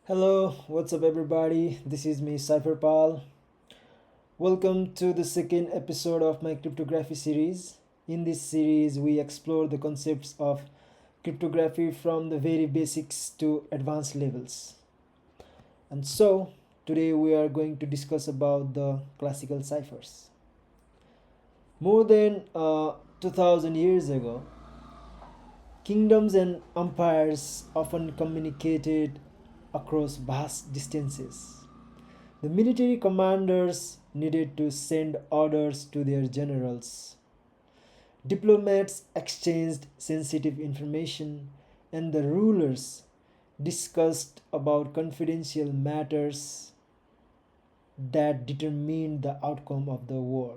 Hello, what's up everybody? This is me, Cipher Pal. Welcome to the second episode of my cryptography series. In this series, we explore the concepts of cryptography from the very basics to advanced levels. And so, today we are going to discuss about the classical ciphers. More than 2000 years ago, kingdoms and empires often communicated across vast distances. The military commanders needed to send orders to their generals. Diplomats exchanged sensitive information, and the rulers discussed about confidential matters that determined the outcome of the war.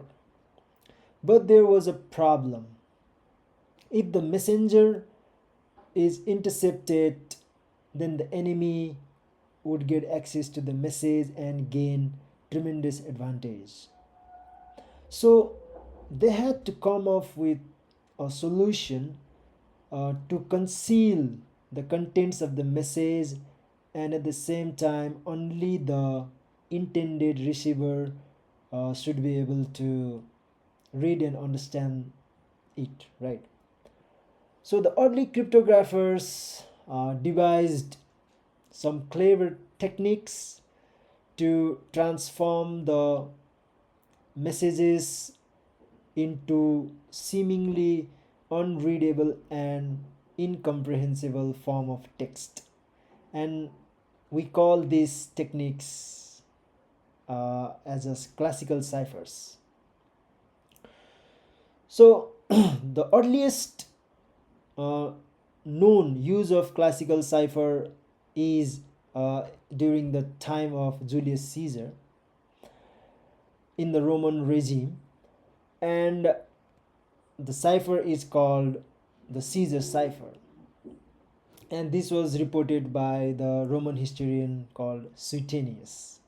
But there was a problem. If the messenger is intercepted, then the enemy would get access to the message and gain tremendous advantage. So they had to come up with a solution to conceal the contents of the message, and at the same time only the intended receiver should be able to read and understand it, right? So the early cryptographers devised some clever techniques to transform the messages into seemingly unreadable and incomprehensible form of text, and we call these techniques as classical ciphers. So the earliest uh, known use of classical cipher is during the time of Julius Caesar in the Roman regime, and the cipher is called the Caesar Cipher, and this was reported by the Roman historian called Suetonius.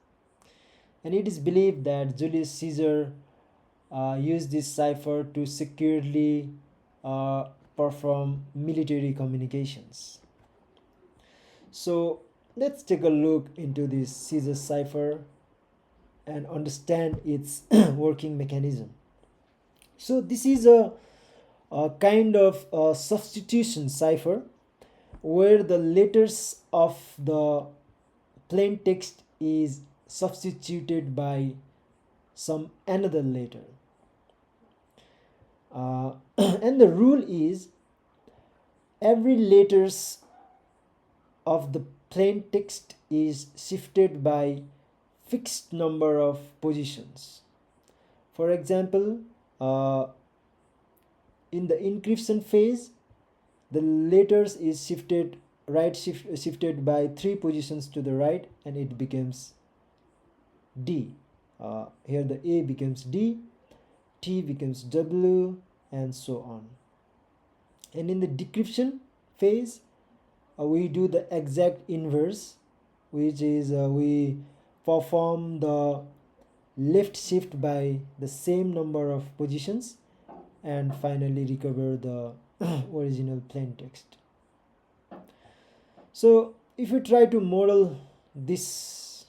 And it is believed that Julius Caesar used this cipher to securely uh, perform military communications. So let's take a look into this Caesar cipher and understand its working mechanism. So this is a kind of a substitution cipher where the letters of the plain text is substituted by some another letter. And the rule is every letters of the plain text is shifted by fixed number of positions. For example, in the encryption phase, the letters is shifted by 3 positions to the right, and it becomes D. Here the A becomes D, T becomes W, and so on. And in the decryption phase, we do the exact inverse, which is we perform the left shift by the same number of positions and finally recover the original plain text. So if you try to model this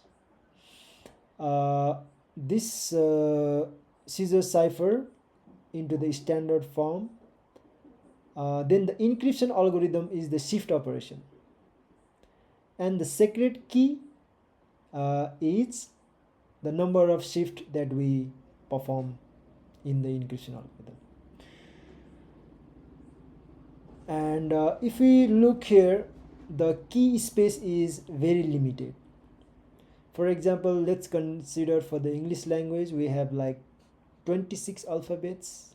Caesar cipher into the standard form, then the encryption algorithm is the shift operation, and the secret key is the number of shift that we perform in the encryption algorithm. And if we look here, the key space is very limited. For example, let's consider for the English language we have like 26 alphabets,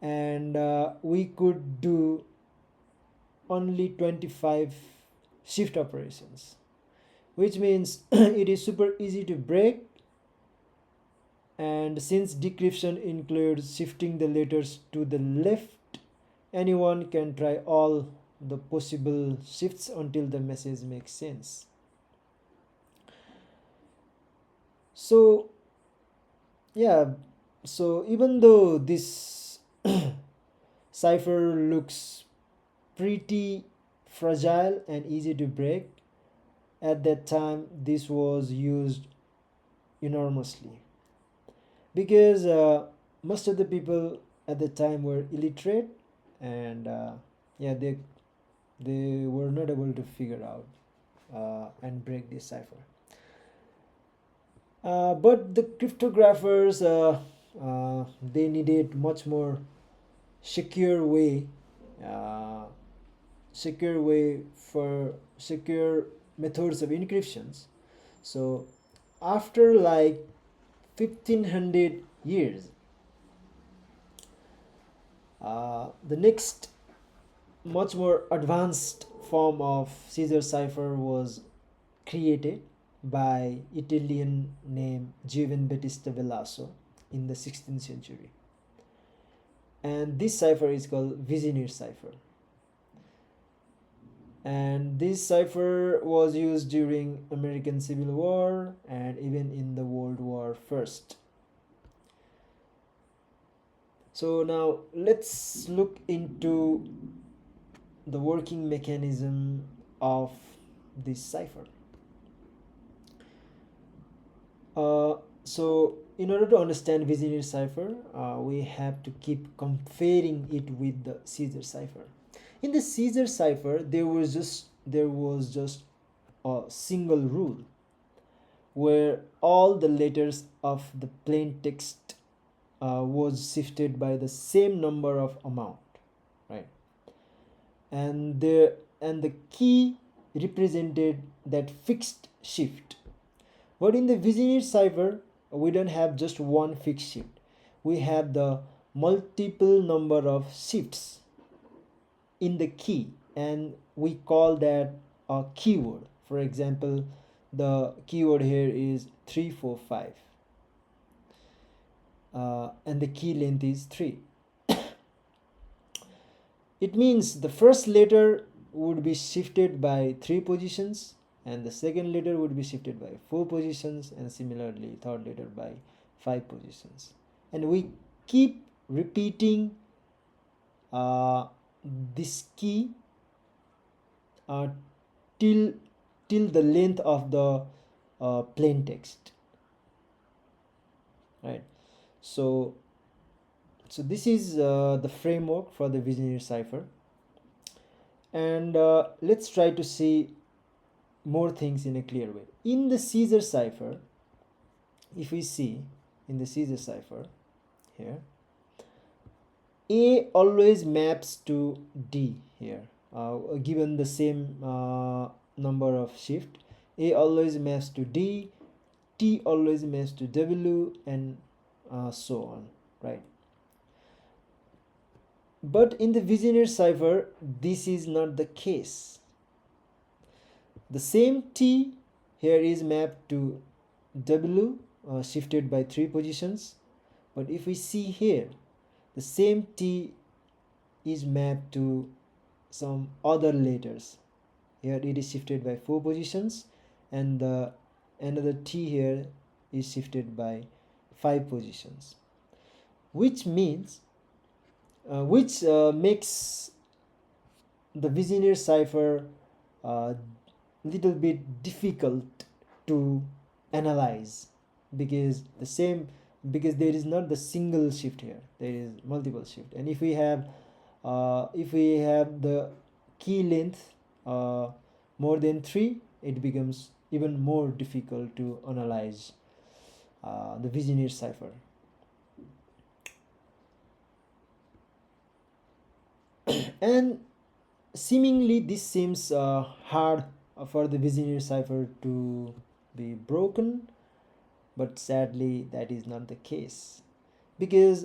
and we could do only 25 shift operations, which means it is super easy to break. And since decryption includes shifting the letters to the left, anyone can try all the possible shifts until the message makes sense. So yeah, so even though this cipher looks pretty fragile and easy to break, at that time this was used enormously, because most of the people at the time were illiterate, and yeah, they were not able to figure out and break this cipher. But the cryptographers, they needed much more secure way, uh, secure way for secure methods of encryptions. So after like 1500 years, the next much more advanced form of Caesar cipher was created by Italian named Giovan Battista Vellaso in the 16th century. And this cipher is called Vigenère Cipher. And this cipher was used during American Civil War and even in the World War First. So now let's look into the working mechanism of this cipher. So in order to understand Vigenère cipher, we have to keep comparing it with the Caesar cipher. In the Caesar cipher, there was just a single rule where all the letters of the plain text was shifted by the same number of amount, right? And the key represented that fixed shift. But in the Vigenère cipher, we don't have just one fixed shift. We have the multiple number of shifts in the key, and we call that a keyword. For example, the keyword here is 345, and the key length is 3. It means the first letter would be shifted by 3 positions, and the second letter would be shifted by 4 positions, and similarly third letter by 5 positions. And we keep repeating this key till the length of the plain text, right? So this is the framework for the Vigenère cipher, and let's try to see more things in a clear way. In the Caesar cipher, if we see in the Caesar cipher here, A always maps to D here, given the same number of shift. A always maps to D, T always maps to W, and so on, right? But in the Vigenère cipher, this is not the case. The same T here is mapped to W, shifted by 3 positions. But if we see here, the same T is mapped to some other letters. Here it is shifted by 4 positions, and the another T here is shifted by 5 positions, which means makes the Vigenère cipher little bit difficult to analyze, because there is not the single shift here, there is multiple shift. And if we have the key length more than 3, it becomes even more difficult to analyze the Vigenère cipher. And seemingly this seems hard for the Vigenère cipher to be broken, but sadly that is not the case, because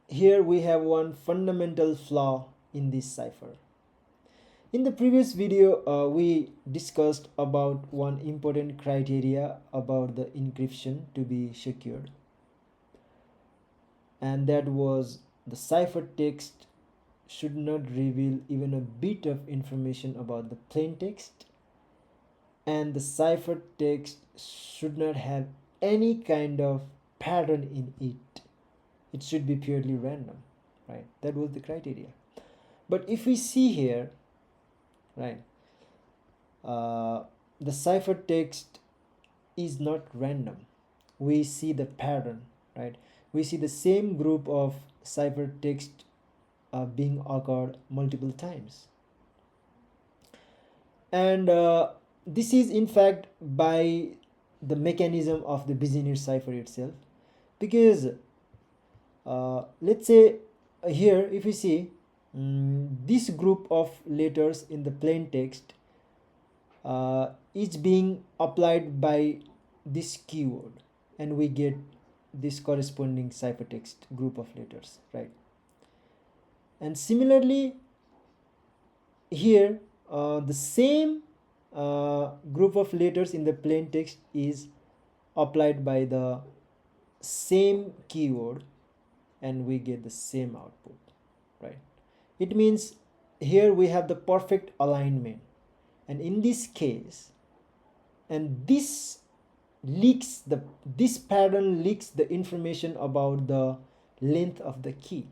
here we have one fundamental flaw in this cipher. In the previous video, we discussed about one important criteria about the encryption to be secured, and that was the cipher text should not reveal even a bit of information about the plain text, and the cipher text should not have any kind of pattern in it. It should be purely random, right? That was the criteria. But if we see here, right, the ciphertext is not random. We see the pattern, right? We see the same group of ciphertext being occurred multiple times. And this is in fact by the mechanism of the Vigenère cipher itself, because let's say here if you see this group of letters in the plain text is being applied by this keyword, and we get this corresponding ciphertext group of letters, right? And similarly here the same group of letters in the plain text is applied by the same keyword, and we get the same output, right? It means here we have the perfect alignment, and in this case, and this pattern leaks the information about the length of the key,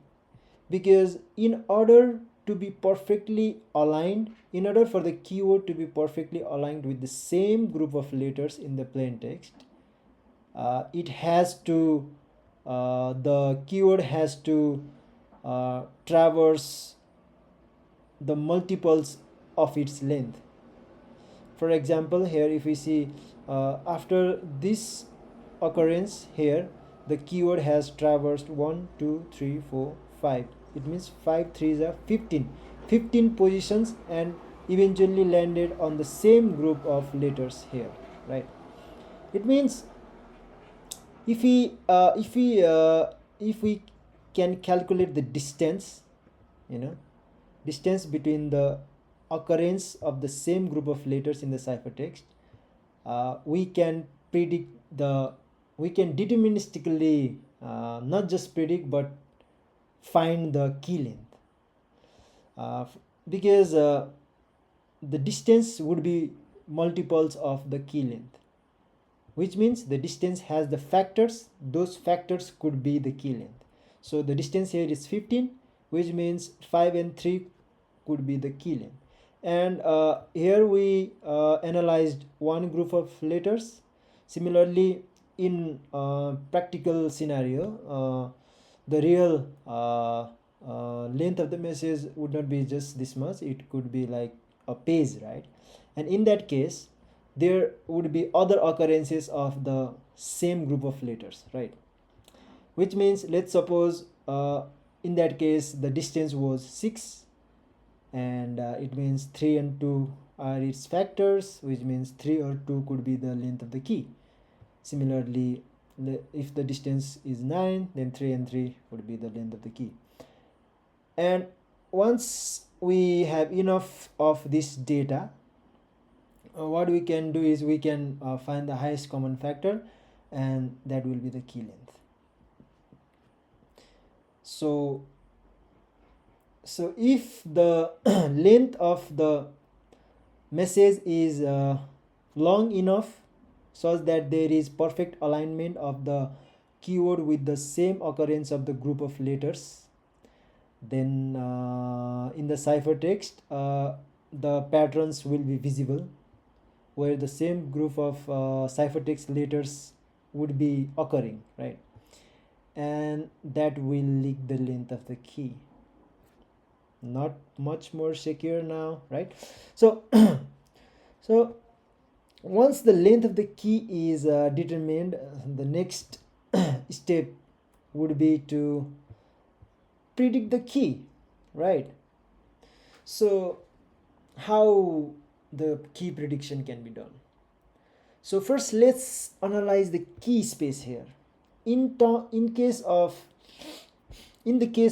because in order to be perfectly aligned, in order for the keyword to be perfectly aligned with the same group of letters in the plain text, it has to the keyword has to traverse the multiples of its length. For example, here if we see after this occurrence here, the keyword has traversed 1 2 3 4 5. It means 5 3s are 15 positions, and eventually landed on the same group of letters here, right? It means if we can calculate the distance, distance between the occurrence of the same group of letters in the ciphertext, we can deterministically not just predict but find the key length, because the distance would be multiples of the key length, which means the distance has the factors. Those factors could be the key length. So the distance here is 15, which means 5 and 3 could be the key length. And here we analyzed one group of letters. Similarly, in practical scenario, the real length of the message would not be just this much. It could be like a page, right? And in that case, there would be other occurrences of the same group of letters, right? Which means, let's suppose in that case the distance was 6, and it means 3 and 2 are its factors, which means 3 or 2 could be the length of the key. Similarly, if the distance is 9, then 3 and 3 would be the length of the key. And once we have enough of this data, what we can do is we can find the highest common factor, and that will be the key length. So if the length of the message is long enough such that there is perfect alignment of the keyword with the same occurrence of the group of letters, then in the ciphertext the patterns will be visible, where the same group of ciphertext letters would be occurring, right? And that will leak the length of the key. Not much more secure now, right? So so once the length of the key is determined, the next step would be to predict the key, right? So how the key prediction can be done? So first let's analyze the key space here. In the case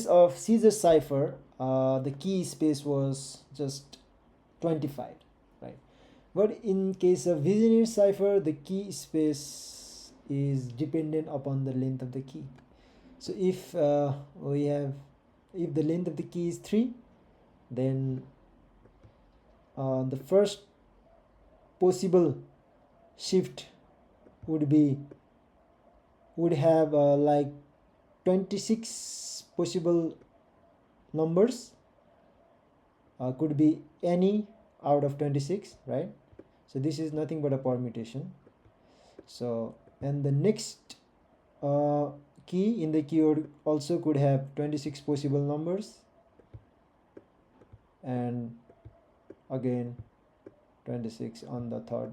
of Caesar Cipher, the key space was just 25, right? But in case of Vigenère Cipher, the key space is dependent upon the length of the key. So if if the length of the key is 3, then the first possible shift would have like 26 possible numbers, could be any out of 26, right? So this is nothing but a permutation. So, and the next key in the keyword also could have 26 possible numbers, and again 26 on the third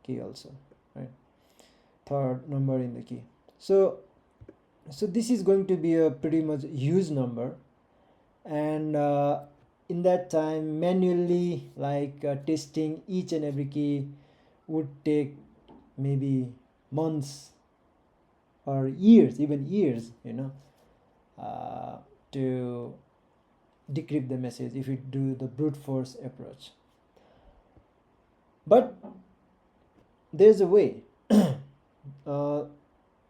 key also, right? Third number in the key. So this is going to be a pretty much huge number, and in that time manually testing each and every key would take maybe months or years, even years, to decrypt the message if you do the brute force approach. But there's a way.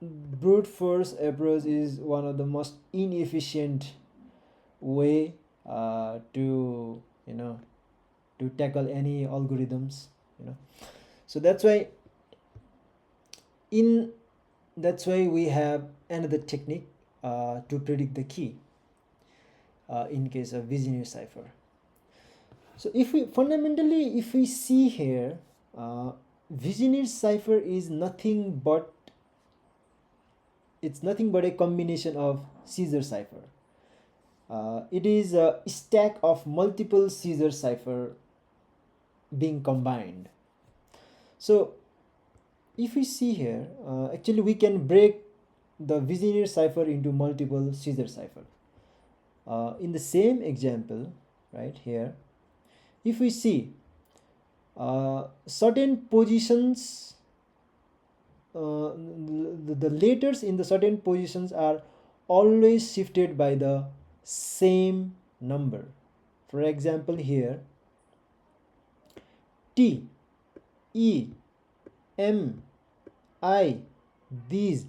Brute force approach is one of the most inefficient way to tackle any algorithms. So that's why we have another technique to predict the key in case of Vigenère cipher. So if we see here, Vigenère cipher is nothing but a combination of Caesar cipher. It is a stack of multiple Caesar cipher being combined. So if we see here, actually we can break the Vigenère cipher into multiple Caesar cipher. In the same example, right here, if we see certain positions, the letters in the certain positions are always shifted by the same number. For example, here T, E, M, I, these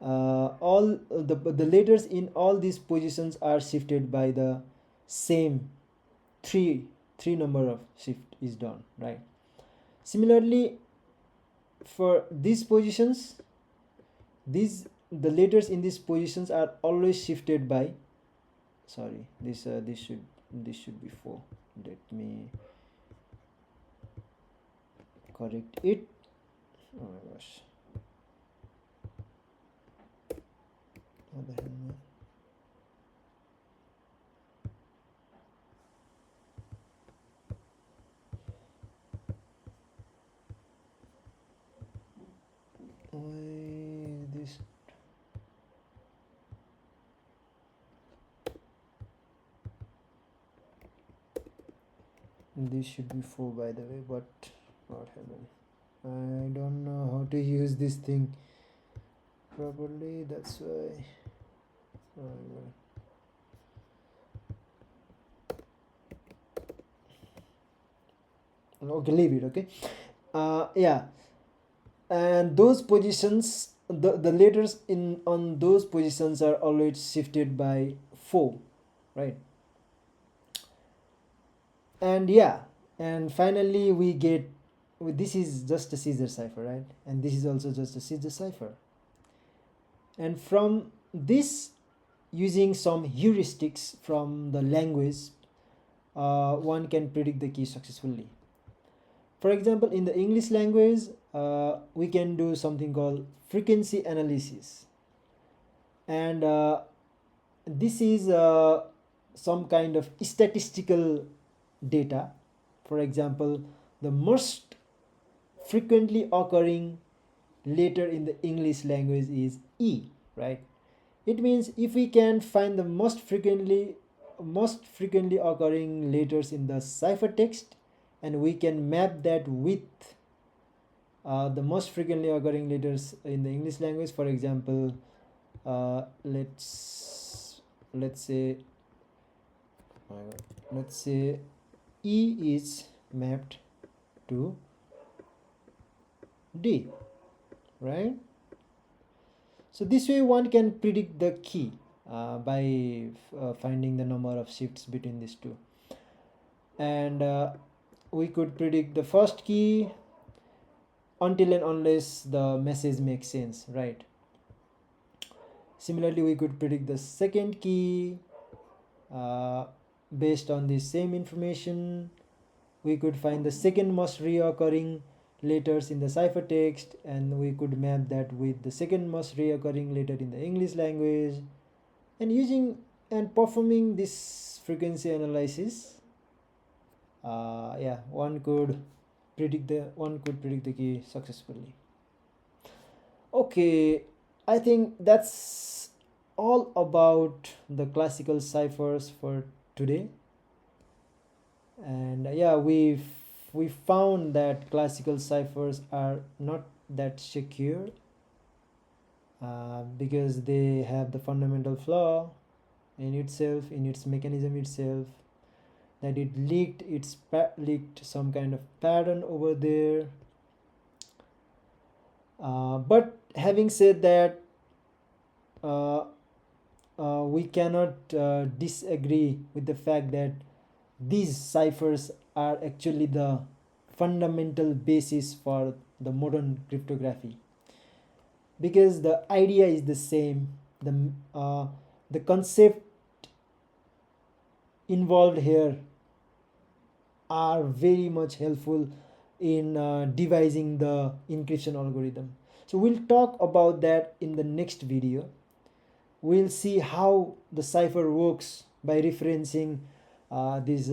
all the letters in all these positions are shifted by the same three number of shift is done, right? Similarly, for these positions, the letters in these positions are always shifted by, sorry, this should be 4. Let me correct it. Oh my gosh. This should be 4, by the way, but what happened? I don't know how to use this thing properly, that's why. Okay, leave it. Okay, yeah, and those positions, the letters on those positions are always shifted by 4, right? And yeah, and finally we get, this is just a Caesar cipher, right? And this is also just a Caesar cipher. And from this, using some heuristics from the language, one can predict the key successfully. For example, in the English language, we can do something called frequency analysis, and this is some kind of statistical data. For example, the most frequently occurring letter in the English language is E, right? It means if we can find the most frequently occurring letters in the ciphertext, and we can map that with the most frequently occurring letters in the English language. For example, let's say E is mapped to D, right? So this way one can predict the key by finding the number of shifts between these two, and we could predict the first key until and unless the message makes sense, right? Similarly, we could predict the second key based on the same information. we could find the second most reoccurring letters in the ciphertext, and we could map that with the second most reoccurring letter in the English language. And using and performing this frequency analysis, one could predict the key successfully. Okay, I think that's all about the classical ciphers for today. And we found that classical ciphers are not that secure because they have the fundamental flaw in itself, in its mechanism itself, that it leaked some kind of pattern over there. But having said that, we cannot disagree with the fact that these ciphers are actually the fundamental basis for the modern cryptography, because the idea is the same. The concept involved here are very much helpful in devising the encryption algorithm. So we'll talk about that in the next video. We'll see how the cipher works by referencing these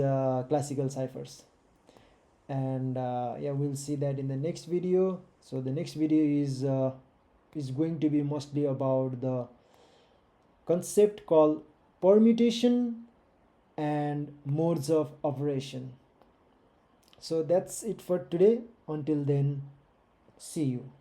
classical ciphers, and we'll see that in the next video. So the next video is going to be mostly about the concept called permutation and modes of operation. So that's it for today. Until then, see you.